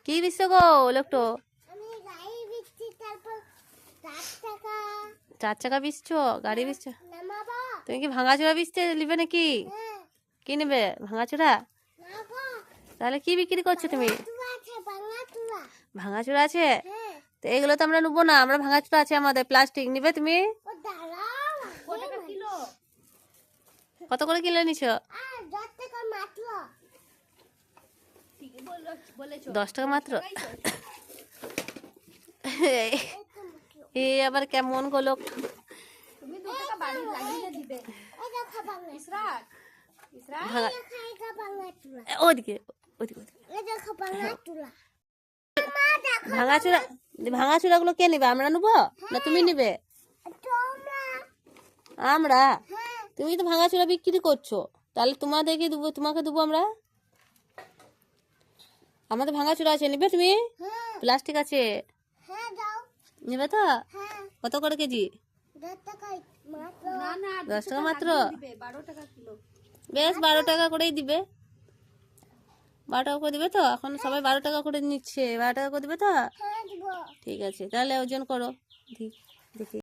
কি বিচ্ছে গো লোকটো? 4 চাকা বিছছো, গাড়ি বিছছো? তুমি কি ভাঙাচোরা বিছতে নিবে নাকি? কি নেবে? ভাঙাচোরা? তাহলে কি বিক্রি করছো তুমি? ভাঙাচোরা আছে? তো এগুলো তো আমরা নেবো না, আমরা ভাঙাচোরা আছে আমাদের, প্লাস্টিক নিবে তুমি? কত করে কিলো নিছো? 10 টাকা মাত্র? এ আবার কেমন গো লোক? ওদিকে ভাঙাচোরা, ভাঙাচোরা গুলো কে নিবে? আমরা নেবো না তুমি নিবে? আমরা? তুমি তো ভাঙাচোরা বিক্রি করছো, তাহলে তোমাদেরকে দেবো, তোমাকে দেবো আমরা। আমাদের ভাঙাচোরা আছে, নিবে তুমি? প্লাস্টিক আছে, নিবে তো? কত করে কেজি? 10 টাকা মাত্র? বেশ 12 টাকা করেই দিবে। 12 টাকা করে দিবে তো? এখন সবাই 12 টাকা করে নিচ্ছে, 12 টাকা করে দিবে তো? ঠিক আছে, তাহলে ওজন করো দেখি।